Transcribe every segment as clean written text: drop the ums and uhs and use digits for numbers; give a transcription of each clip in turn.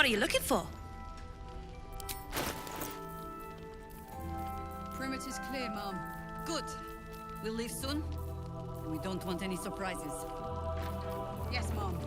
What are you looking for? Perimeter's clear, Mom. Good. We'll leave soon. And we don't want any surprises. Yes, Mom.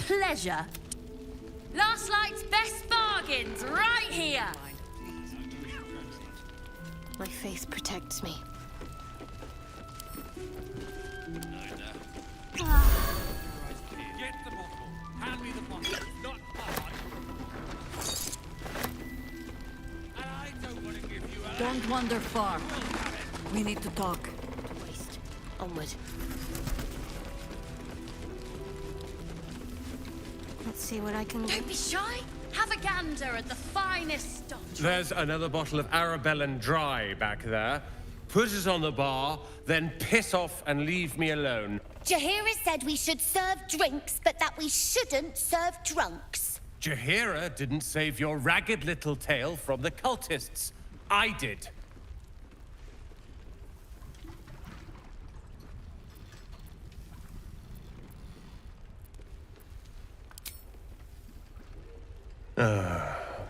Pleasure. Last night's best bargains, right here. My faith protects me. Get the bottle. Hand me the bottle. It's not hard. And I don't want to give you a... Don't wander far. We need to talk. Waste. Onward. Let's see what I can... Don't be shy. Have a gander at the finest stock. There's another bottle of Arabellan Dry back there. Put it on the bar, then piss off and leave me alone. Jaheira said we should serve drinks, but that we shouldn't serve drunks. Jaheira didn't save your ragged little tail from the cultists. I did.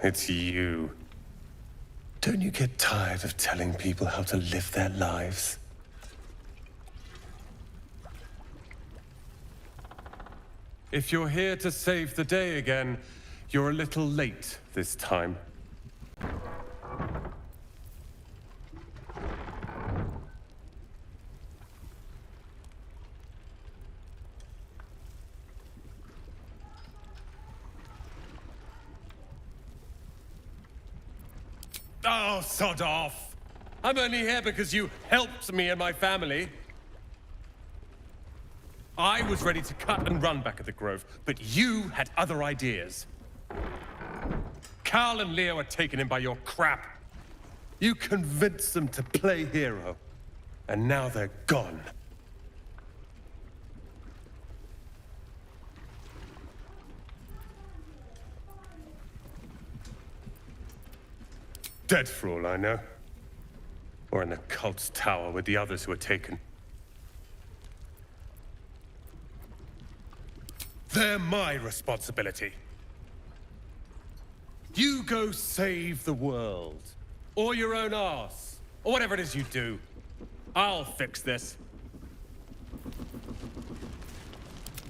It's you. Don't you get tired of telling people how to live their lives? If you're here to save the day again, you're a little late this time. Oh, sod off! I'm only here because you helped me and my family. I was ready to cut and run back at the Grove, but you had other ideas. Carl and Leo are taken in by your crap. You convinced them to play hero, and now they're gone. Dead for all I know. Or in the cult's tower with the others who were taken. They're my responsibility. You go save the world. Or your own arse. Or whatever it is you do. I'll fix this.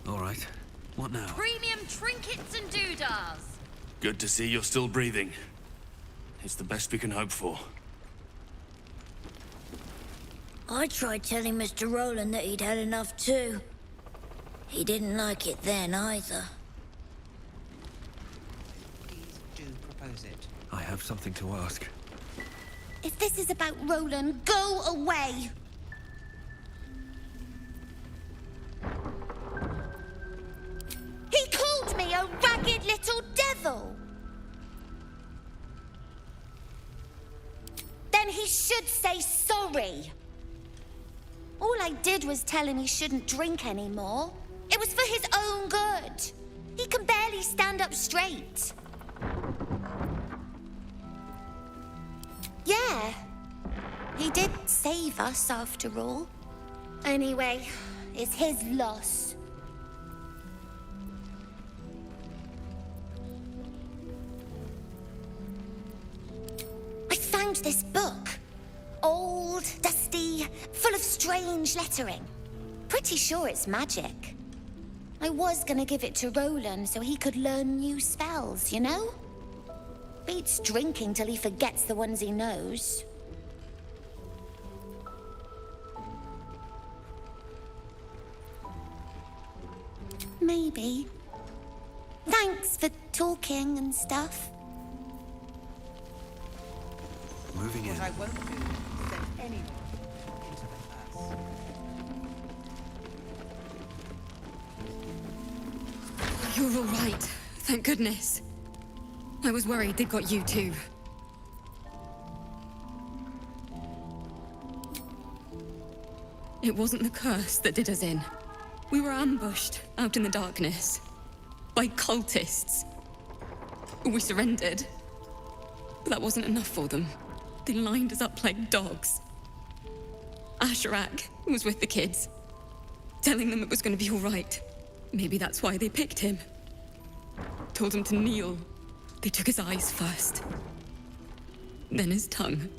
All right. What now? Premium trinkets and doodahs. Good to see you're still breathing. It's the best we can hope for. I tried telling Mr. Rowland that he'd had enough too. He didn't like it then either. Please do propose it. I have something to ask. If this is about Rowland, go away! He called me a ragged little devil! Then he should say sorry. All I did was tell him he shouldn't drink anymore. It was for his own good. He can barely stand up straight. Yeah, he did save us after all. Anyway, it's his loss. found this book. Old, dusty, full of strange lettering. Pretty sure it's magic. I was gonna give it to Roland so he could learn new spells, you know? Beats drinking till he forgets the ones he knows. Maybe. Thanks for talking and stuff. Moving in. What I won't do is send anyone into the curse. You're all right. Thank goodness. I was worried they'd got you too. It wasn't the curse that did us in. We were ambushed out in the darkness by cultists. We surrendered. But that wasn't enough for them. They lined us up like dogs. Asherak was with the kids, telling them it was going to be all right. Maybe that's why they picked him. Told him to kneel. They took his eyes first, then his tongue.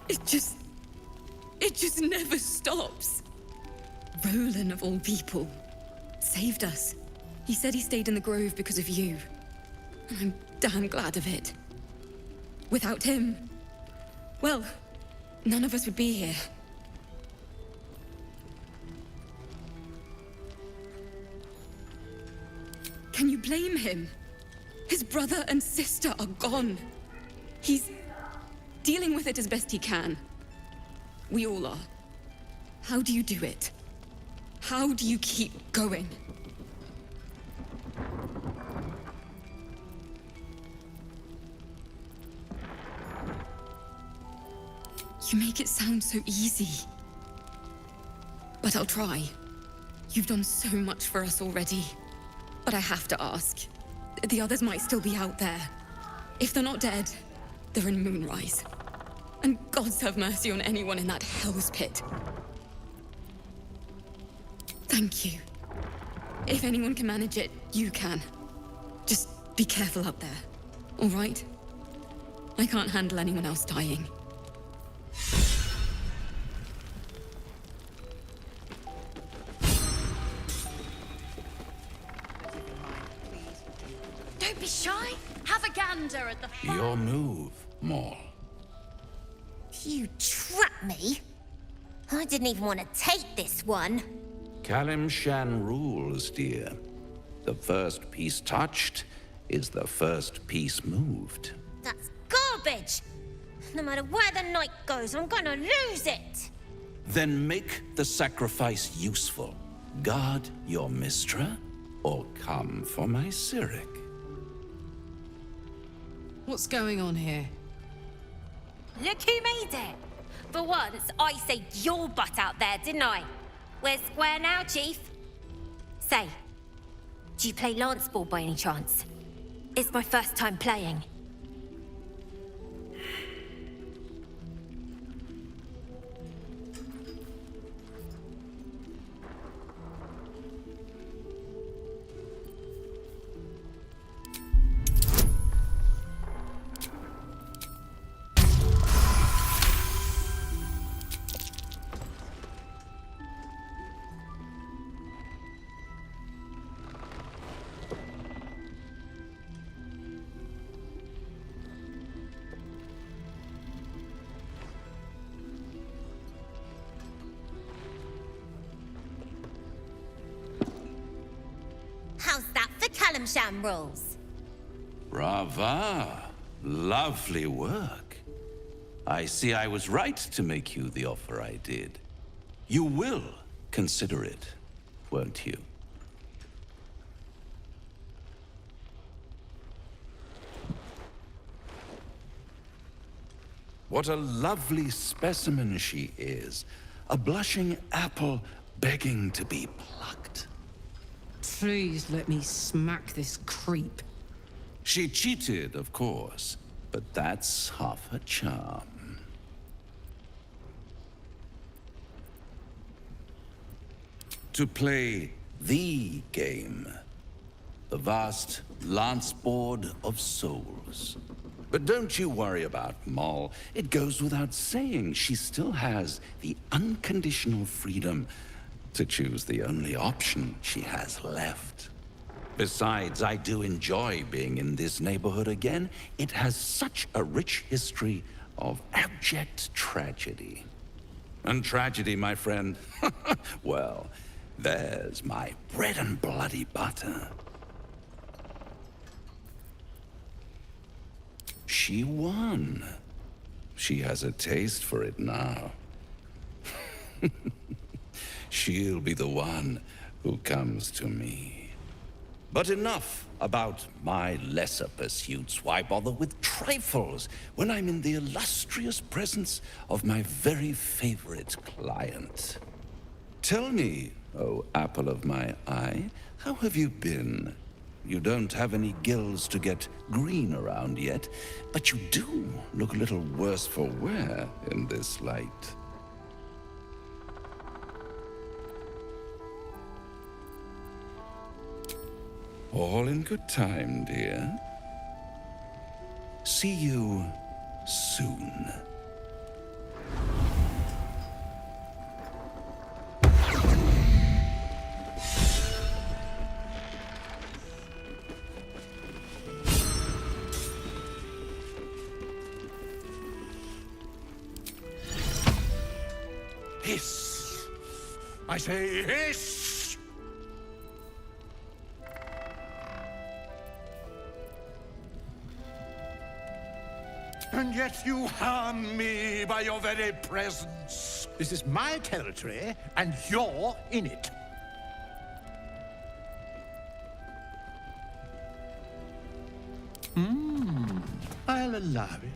It just never stops. Roland, of all people, saved us. He said he stayed in the grove because of you. And I'm damn glad of it. Without him, well, none of us would be here. Can you blame him? His brother and sister are gone. He's dealing with it as best he can. We all are. How do you do it? How do you keep going? You make it sound so easy. But I'll try. You've done so much for us already. But I have to ask. The others might still be out there. If they're not dead, they're in Moonrise. And gods have mercy on anyone in that hell's pit. Thank you. If anyone can manage it, you can. Just be careful out there, all right? I can't handle anyone else dying. Don't be shy. Have a gander at the fire. Your move, Maul. You trapped me? I didn't even want to take this one. Kalimshan rules, dear. The first piece touched is the first piece moved. That's garbage! No matter where the night goes, I'm gonna lose it! Then make the sacrifice useful. Guard your Mistra, or come for my Cyric. What's going on here? Look who made it! For once, I saved your butt out there, didn't I? We're square now, Chief. Say, do you play lance ball by any chance? It's my first time playing. How's that for Kalimshan rules? Brava. Lovely work. I see I was right to make you the offer I did. You will consider it, won't you? What a lovely specimen she is. A blushing apple begging to be plucked. Please let me smack this creep. She cheated, of course, but that's half her charm. To play The game. The vast lance board of souls. But don't you worry about Moll. It goes without saying she still has the unconditional freedom to choose the only option she has left. Besides, I do enjoy being in this neighborhood again. It has such a rich history of abject tragedy. And tragedy, my friend, well, there's my bread and bloody butter. She won. She has a taste for it now. She'll be the one who comes to me. But enough about my lesser pursuits. Why bother with trifles when I'm in the illustrious presence of my very favorite client? Tell me, oh apple of my eye, how have you been? You don't have any gills to get green around yet, but you do look a little worse for wear in this light. All in good time, dear. See you soon. Hiss! I say hiss! And yet you harm me by your very presence. This is my territory, and you're in it. I'll allow it.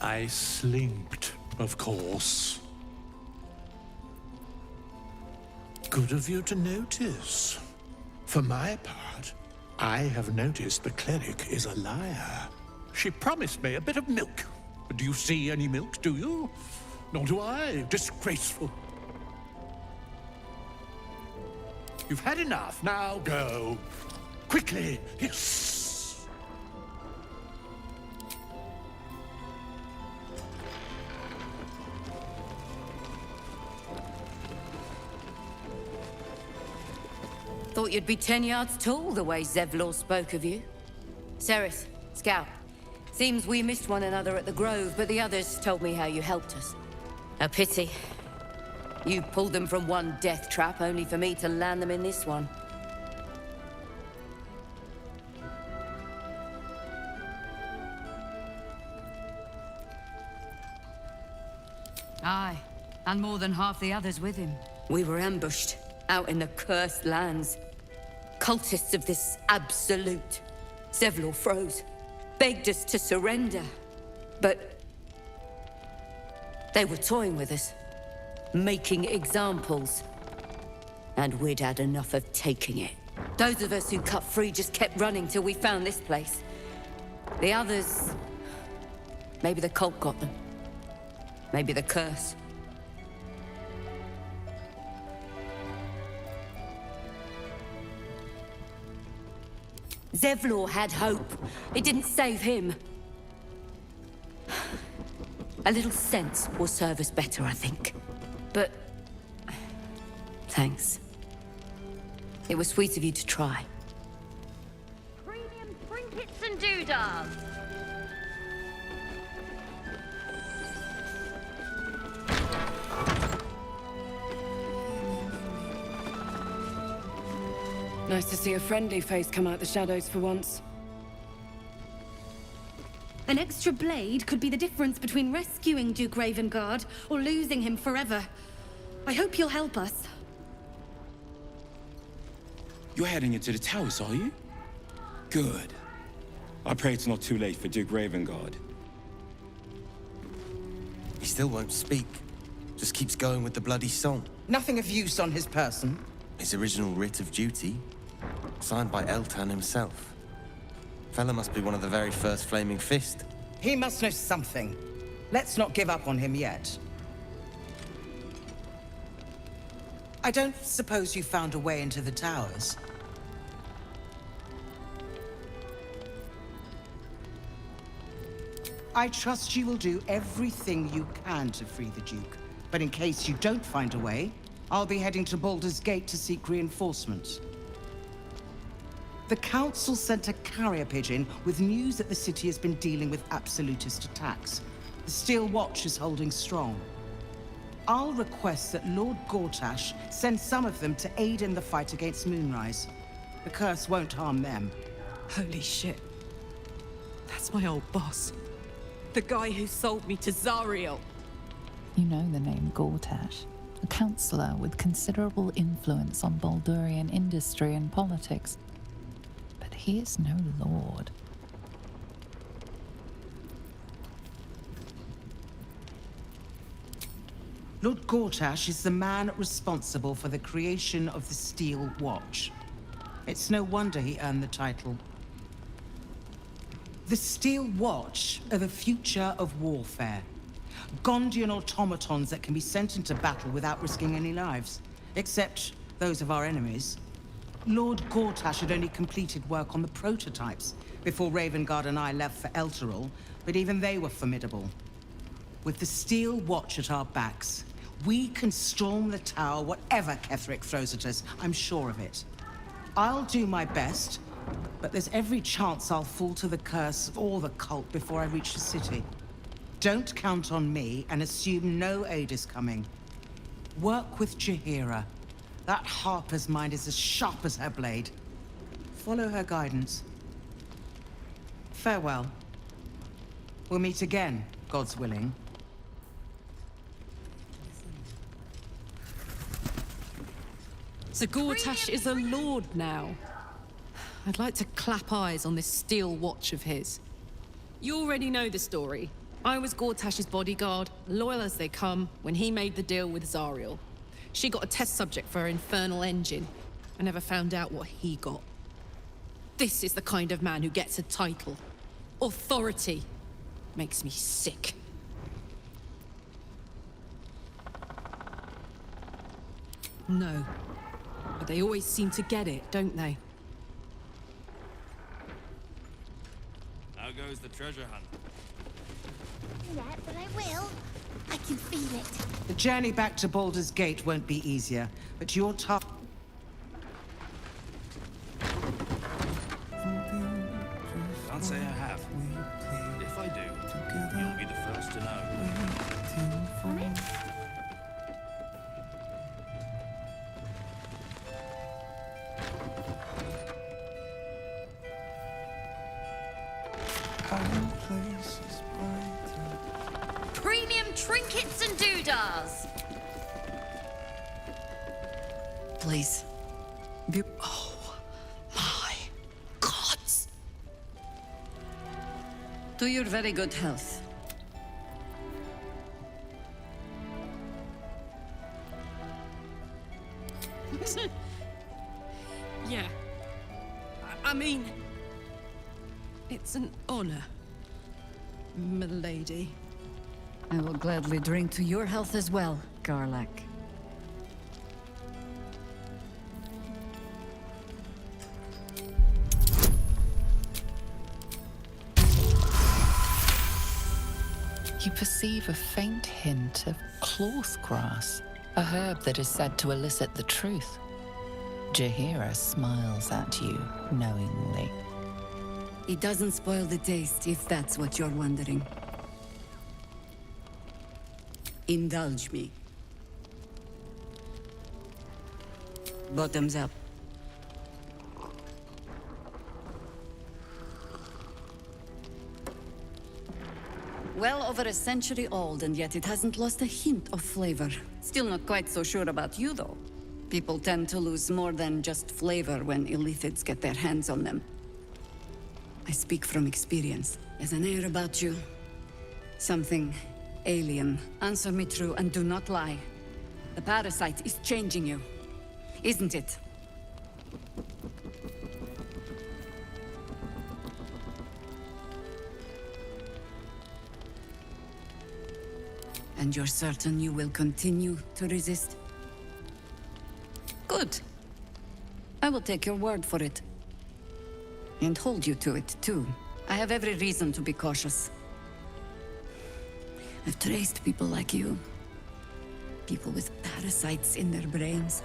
I slinked, of course. Good of you to notice. For my part, I have noticed the cleric is a liar. She promised me a bit of milk. But do you see any milk, do you? Nor do I. Disgraceful. You've had enough. Now go. Quickly. Yes. Thought you'd be 10 yards tall, the way Zevlor spoke of you. Sereth, Scout. Seems we missed one another at the Grove, but the others told me how you helped us. A pity. You pulled them from one death trap, only for me to land them in this one. Aye, and more than half the others with him. We were ambushed. Out in the cursed lands. Cultists of this absolute. Zevlor froze. Begged us to surrender. But they were toying with us. Making examples. And we'd had enough of taking it. Those of us who cut free just kept running till we found this place. The others... maybe the cult got them. Maybe the curse. Zevlor had hope. It didn't save him. A little sense will serve us better, I think. But... thanks. It was sweet of you to try. Premium trinkets and doodads. Nice to see a friendly face come out the shadows for once. An extra blade could be the difference between rescuing Duke Ravengard or losing him forever. I hope you'll help us. You're heading into the towers, are you? Good. I pray it's not too late for Duke Ravengard. He still won't speak. Just keeps going with the bloody song. Nothing of use on his person. His original writ of duty, signed by Eltan himself. Fella must be one of the very first Flaming Fist. He must know something. Let's not give up on him yet. I don't suppose you found a way into the towers? I trust you will do everything you can to free the Duke. But in case you don't find a way, I'll be heading to Baldur's Gate to seek reinforcements. The Council sent a carrier pigeon with news that the city has been dealing with absolutist attacks. The Steel Watch is holding strong. I'll request that Lord Gortash send some of them to aid in the fight against Moonrise. The curse won't harm them. Holy shit. That's my old boss. The guy who sold me to Zariel. You know the name Gortash, a councillor with considerable influence on Baldurian industry and politics. But he is no lord. Lord Gortash is the man responsible for the creation of the Steel Watch. It's no wonder he earned the title. The Steel Watch are the future of warfare. Gondian automatons that can be sent into battle without risking any lives, except those of our enemies. Lord Gortash had only completed work on the prototypes before Ravengard and I left for Elturel, but even they were formidable. With the Steel Watch at our backs, we can storm the tower whatever Ketheric throws at us, I'm sure of it. I'll do my best, but there's every chance I'll fall to the curse or the cult before I reach the city. Don't count on me and assume no aid is coming. Work with Jaheira. That Harper's mind is as sharp as her blade. Follow her guidance. Farewell. We'll meet again, God's willing. So Gortash is a lord now. I'd like to clap eyes on this Steel Watch of his. You already know the story. I was Gortash's bodyguard, loyal as they come, when he made the deal with Zariel. She got a test subject for her infernal engine. I never found out what he got. This is the kind of man who gets a title. Authority. Makes me sick. No. But they always seem to get it, don't they? How goes the treasure hunt? Yeah, but I will. I can feel it. The journey back to Baldur's Gate won't be easier, but you're tough. Can't say I have. If I do, you'll be the first to know. Premium trinkets and doodahs. Please. Oh, my gods. To your very good health. Yeah. I mean... It's an honor, milady. I will gladly drink to your health as well, Garlac. You perceive a faint hint of cloth grass, a herb that is said to elicit the truth. Jaheira smiles at you knowingly. It doesn't spoil the taste, if that's what you're wondering. Indulge me. Bottoms up. Well over a century old, and yet it hasn't lost a hint of flavor. Still not quite so sure about you, though. People tend to lose more than just flavor when illithids get their hands on them. I speak from experience. There's an air about you. Something alien. Answer me true and do not lie. The parasite is changing you, isn't it? And you're certain you will continue to resist? Good. I will take your word for it. And hold you to it, too. I have every reason to be cautious. I've traced people like you. People with parasites in their brains.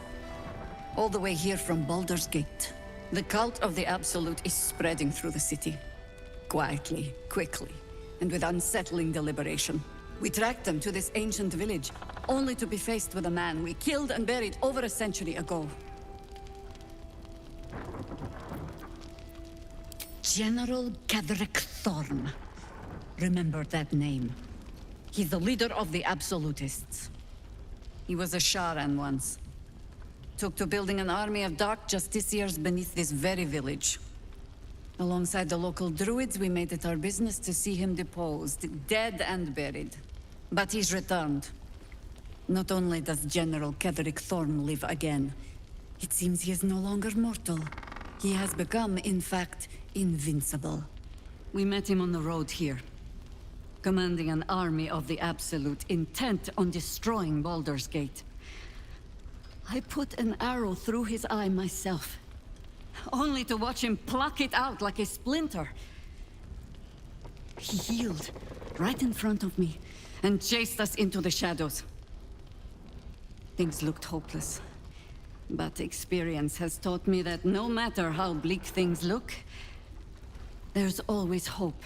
All the way here from Baldur's Gate. The cult of the Absolute is spreading through the city. Quietly, quickly, and with unsettling deliberation. We tracked them to this ancient village, only to be faced with a man we killed and buried over a century ago. General Ketherick Thorn. Remember that name. He's the leader of the Absolutists. He was a Sharan once. Took to building an army of dark justiciars beneath this very village. Alongside the local druids, we made it our business to see him deposed, dead and buried. But he's returned. Not only does General Ketherick Thorn live again, it seems he is no longer mortal. He has become, in fact, invincible. We met him on the road here, commanding an army of the Absolute, intent on destroying Baldur's Gate. I put an arrow through his eye myself, only to watch him pluck it out like a splinter. He healed right in front of me and chased us into the shadows. Things looked hopeless, but experience has taught me that no matter how bleak things look, there's always hope.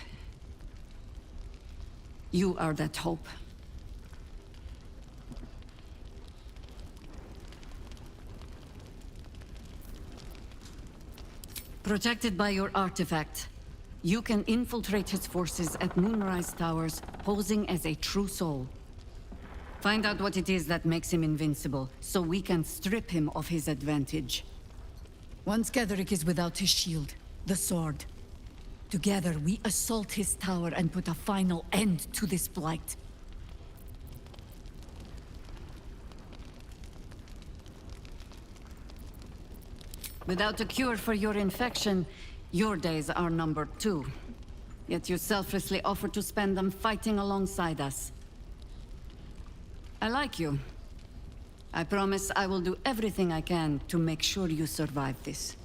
You are that hope. Protected by your artifact, you can infiltrate his forces at Moonrise Towers, posing as a true soul. Find out what it is that makes him invincible, so we can strip him of his advantage. Once Ketherick is without his shield, the sword, together we assault his tower and put a final end to this blight. Without a cure for your infection, your days are numbered too. Yet you selflessly offer to spend them fighting alongside us. I like you. I promise I will do everything I can to make sure you survive this.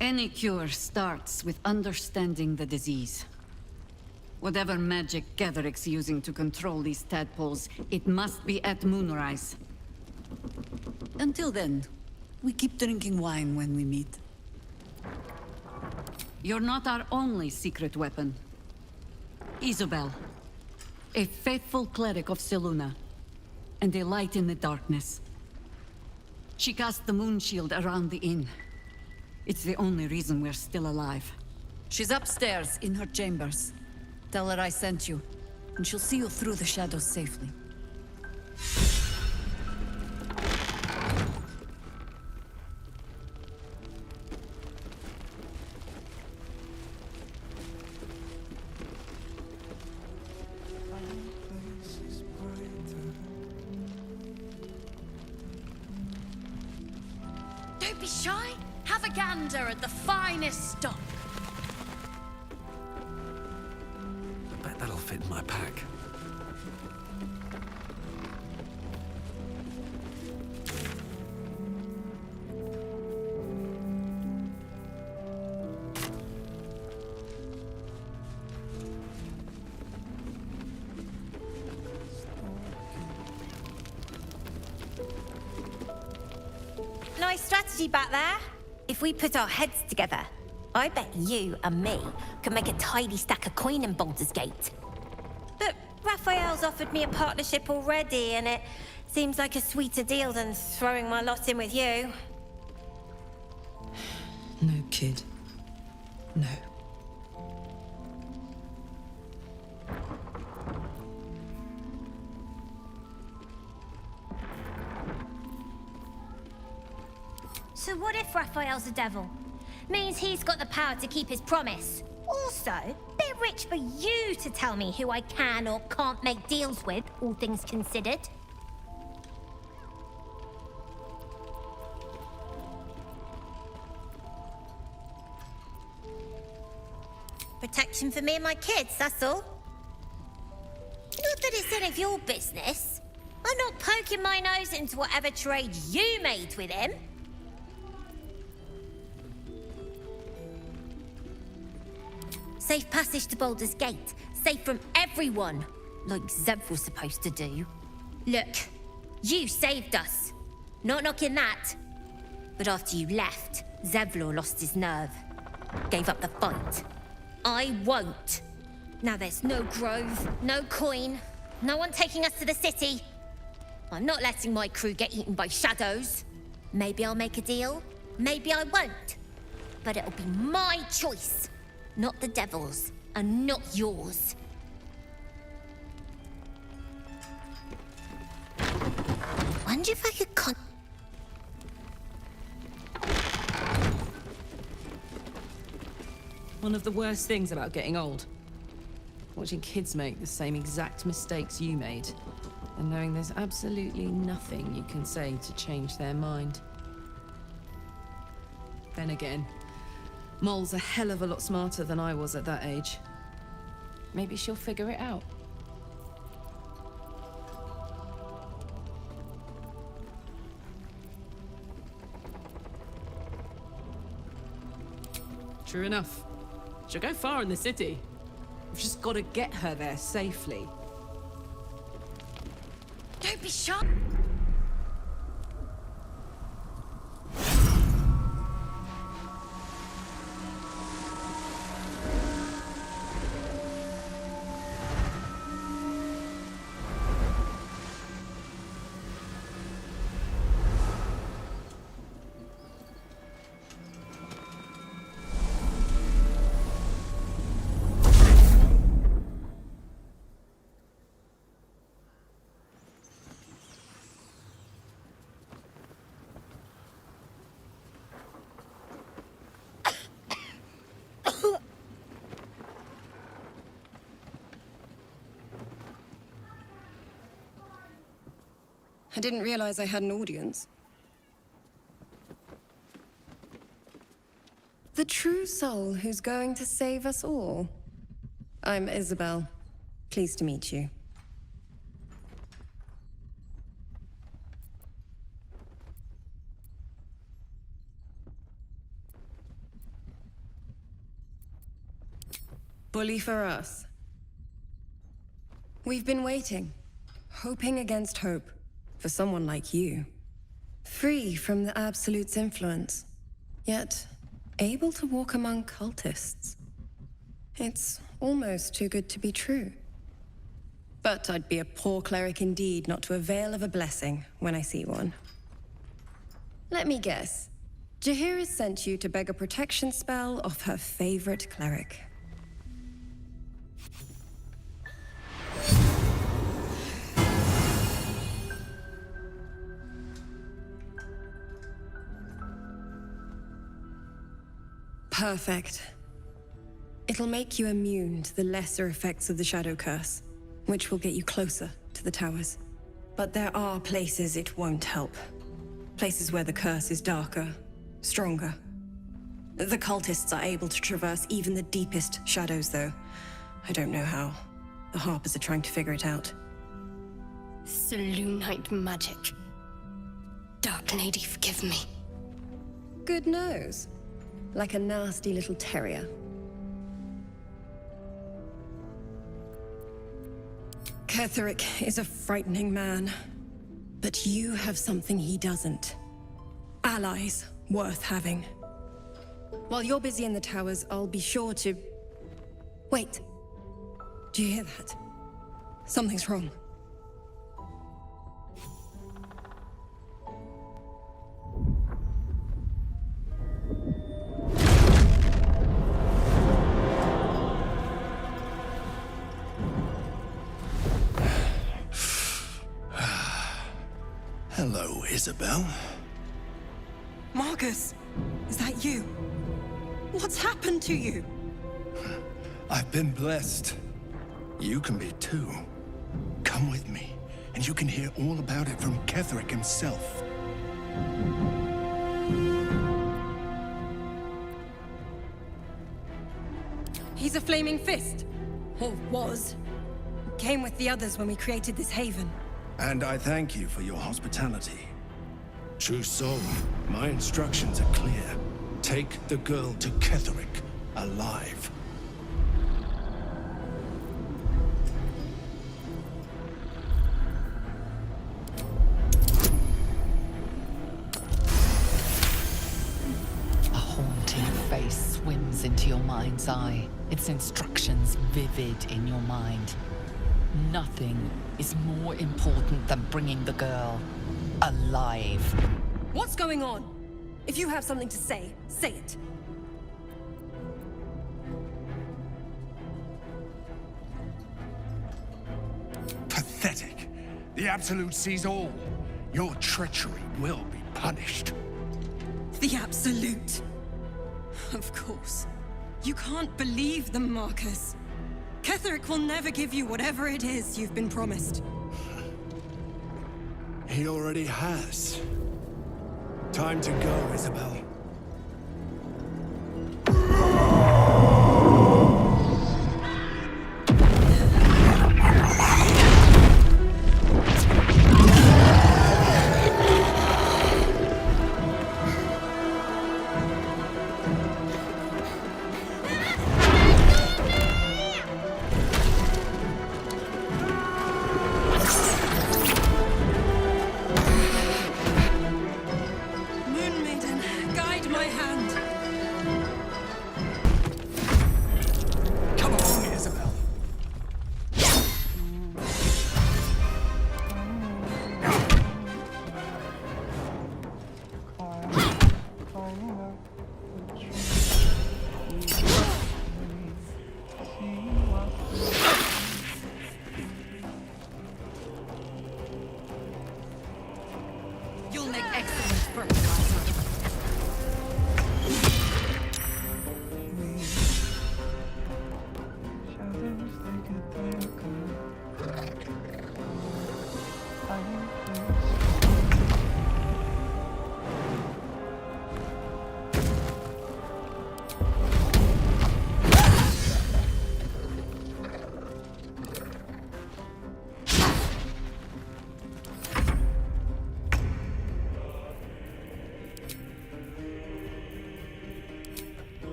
Any cure starts with understanding the disease. Whatever magic Ketherick's using to control these tadpoles, it must be at Moonrise. Until then, we keep drinking wine when we meet. You're not our only secret weapon. Isobel, a faithful cleric of Selûne, and a light in the darkness. She cast the moon shield around the inn. It's the only reason we're still alive. She's upstairs in her chambers. Tell her I sent you, and she'll see you through the shadows safely. Don't be shy. Have a gander at the finest stock. I bet that'll fit in my pack. Nice strategy back there. If we put our heads together, I bet you and me could make a tidy stack of coin in Baldur's Gate. But Raphael's offered me a partnership already, and it seems like a sweeter deal than throwing my lot in with you. No, kid. No. So what if Raphael's a devil? Means he's got the power to keep his promise. Also, bit rich for you to tell me who I can or can't make deals with, all things considered. Protection for me and my kids, that's all. Not that it's That's none of your business. I'm not poking my nose into whatever trade you made with him. Safe passage to Baldur's Gate. Safe from everyone. Like Zev was supposed to do. Look, you saved us. Not knocking that. But after you left, Zevlor lost his nerve. Gave up the fight. I won't. Now there's no grove, no coin, no one taking us to the city. I'm not letting my crew get eaten by shadows. Maybe I'll make a deal, maybe I won't. But it'll be my choice, not the devil's, and not yours. Wonder if I could One of the worst things about getting old. Watching kids make the same exact mistakes you made. And knowing there's absolutely nothing you can say to change their mind. Then again, Mol's a hell of a lot smarter than I was at that age. Maybe she'll figure it out. True enough. She'll go far in the city. We've just got to get her there safely. Don't be shy. I didn't realize I had an audience. The true soul who's going to save us all. I'm Isabel. Pleased to meet you. Bully for us. We've been waiting, hoping against hope. For someone like you. Free from the Absolute's influence, yet able to walk among cultists. It's almost too good to be true. But I'd be a poor cleric indeed not to avail of a blessing when I see one. Let me guess. Jaheira sent you to beg a protection spell off her favorite cleric. Perfect. It'll make you immune to the lesser effects of the Shadow Curse, which will get you closer to the towers. But there are places it won't help. Places where the curse is darker, stronger. The cultists are able to traverse even the deepest shadows, though. I don't know how. The Harpers are trying to figure it out. Selûnite magic. Dark Lady, forgive me. Good nose. Like a nasty little terrier. Ketheric is a frightening man. But you have something he doesn't. Allies worth having. While you're busy in the towers, I'll be sure to... Wait. Do you hear that? Something's wrong. Hello, Isabel. Marcus, is that you? What's happened to you? I've been blessed. You can be too. Come with me, and you can hear all about it from Ketheric himself. He's a flaming fist. Or was. came with the others when we created this haven. And I thank you for your hospitality. True soul, my instructions are clear. Take the girl to Ketherick, alive. A haunting face swims into your mind's eye, its instructions vivid in your mind. Nothing is more important than bringing the girl alive. What's going on? If you have something to say, say it. Pathetic. The Absolute sees all. Your treachery will be punished. The Absolute. Of course. You can't believe them, Marcus. Ketherick will never give you whatever it is you've been promised. He already has. Time to go, Isabel.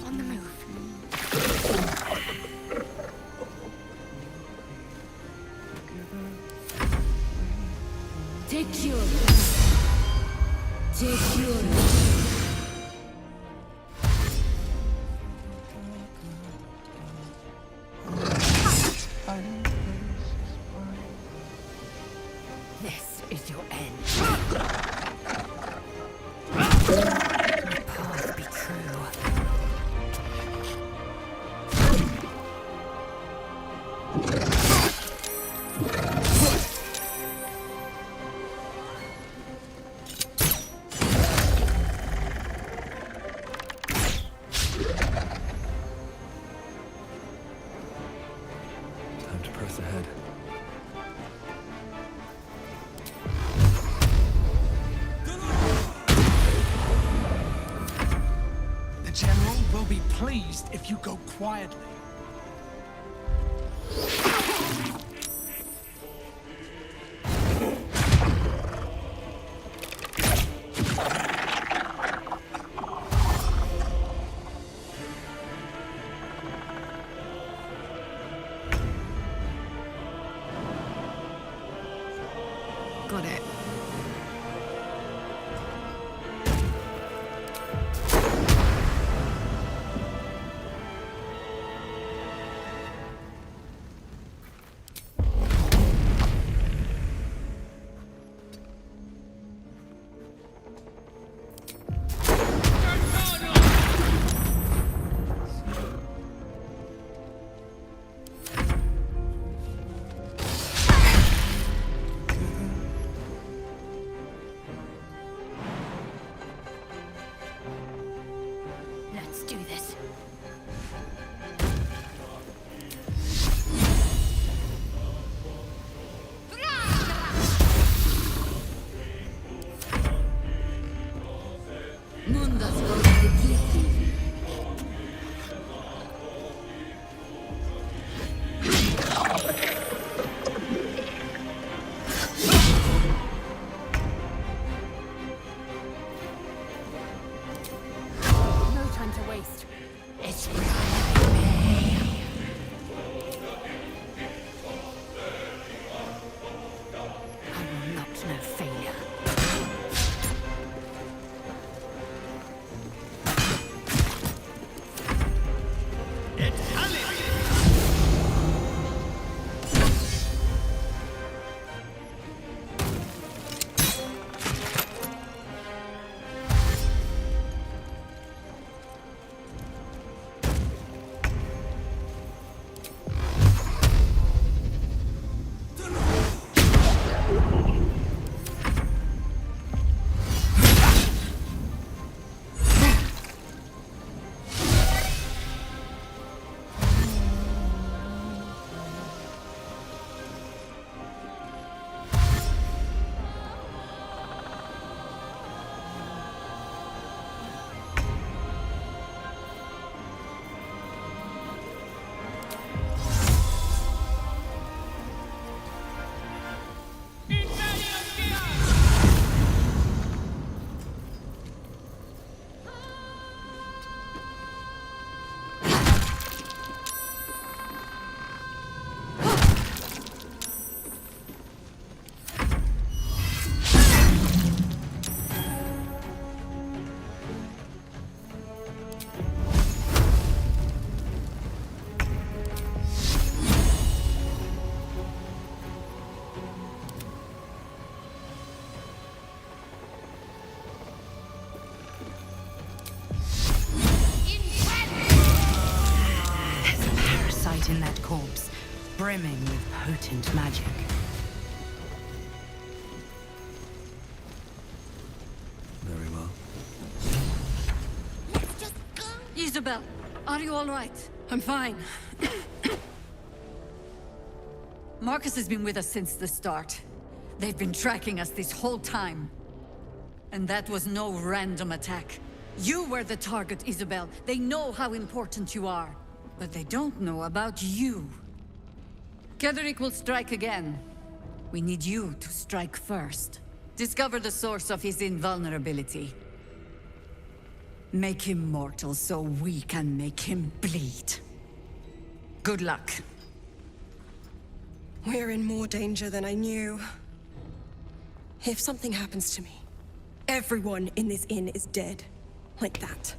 On the move. Take cure. Take cure. This is your end. The path be true. Time to press ahead. The General will be pleased if you go quietly. Got it. Let's do this. Mundas goes to Githi. No time to waste. It's I will not know failure. In that corpse, brimming with potent magic. Very well. Isabel, are you all right? I'm fine. Marcus has been with us since the start. They've been tracking us this whole time. And that was no random attack. You were the target, Isabel. They know how important you are. But they don't know about you. Ketheric will strike again. We need you to strike first. Discover the source of his invulnerability. Make him mortal so we can make him bleed. Good luck. We're in more danger than I knew. If something happens to me, everyone in this inn is dead. Like that.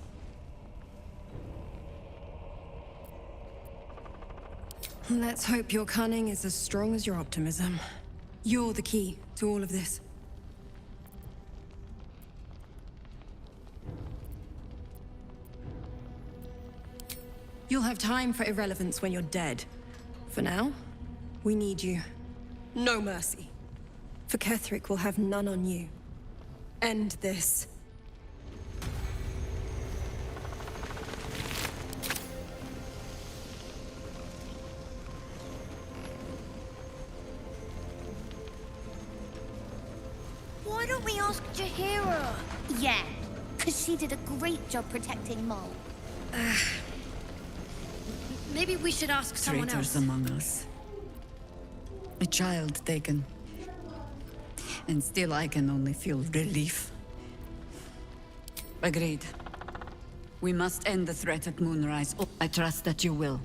Let's hope your cunning is as strong as your optimism. You're the key to all of this. You'll have time for irrelevance when you're dead. For now, we need you. No mercy. For Ketherick will have none on you. End this. Why don't we ask Jaheira? Yeah, because she did a great job protecting Mol. Maybe we should ask someone Traitors else. among us. A child taken. And still I can only feel relief. Agreed. We must end the threat at Moonrise. I trust that you will.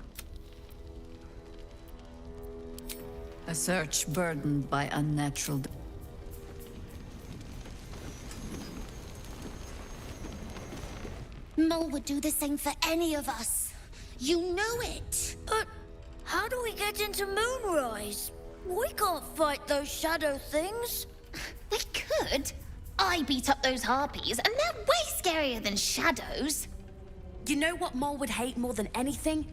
A search burdened by unnatural... Mol would do the same for any of us. You know it. How do we get into Moonrise? We can't fight those shadow things. We could. I beat up those harpies, and they're way scarier than shadows. You know what Mol would hate more than anything?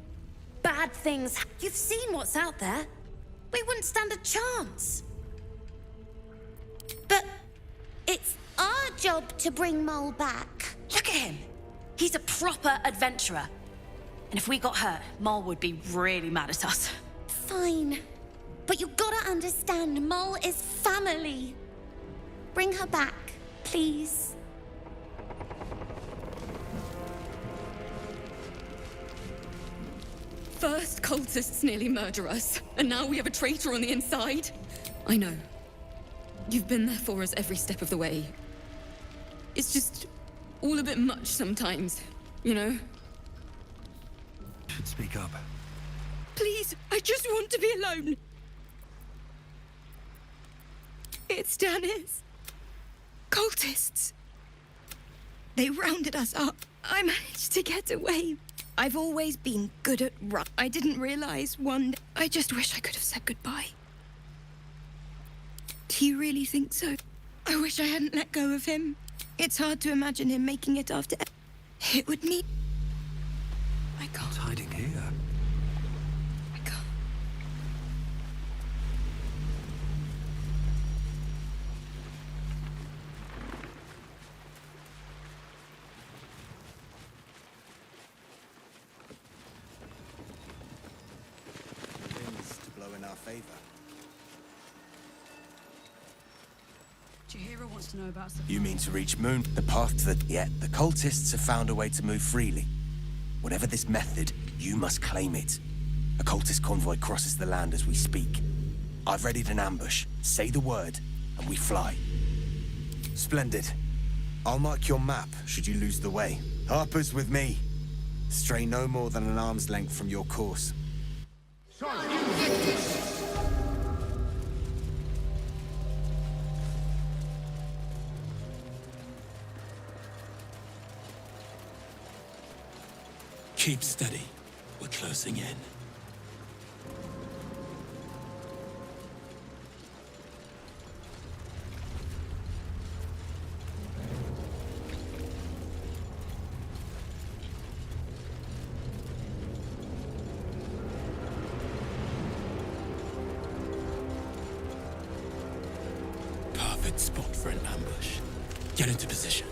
Bad things. You've seen what's out there. We wouldn't stand a chance. But it's our job to bring Mol back. Look at him. He's a proper adventurer. And if we got hurt, Mol would be really mad at us. Fine. But you gotta understand, Mol is family. Bring her back, please. First, cultists nearly murder us, and now we have a traitor on the inside. I know. You've been there for us every step of the way. It's just all a bit much sometimes, you know? Should speak up. Please, I just want to be alone. It's Dennis. Cultists. They rounded us up. I managed to get away. I've always been good at run. I didn't realize one. I just wish I could have said goodbye. Do you really think so? I wish I hadn't let go of him. It's hard to imagine him making it after. It would mean. I can't. What's hiding here? I can't. Winds to blow in our favor. Jaheira wants to know about... You mean to reach Moon? The path to the... Yet, the cultists have found a way to move freely. Whatever this method, you must claim it. A cultist convoy crosses the land as we speak. I've readied an ambush. Say the word, and we fly. Splendid. I'll mark your map, should you lose the way. Harper's with me. Stray no more than an arm's length from your course. Keep steady. We're closing in. Perfect spot for an ambush. Get into position.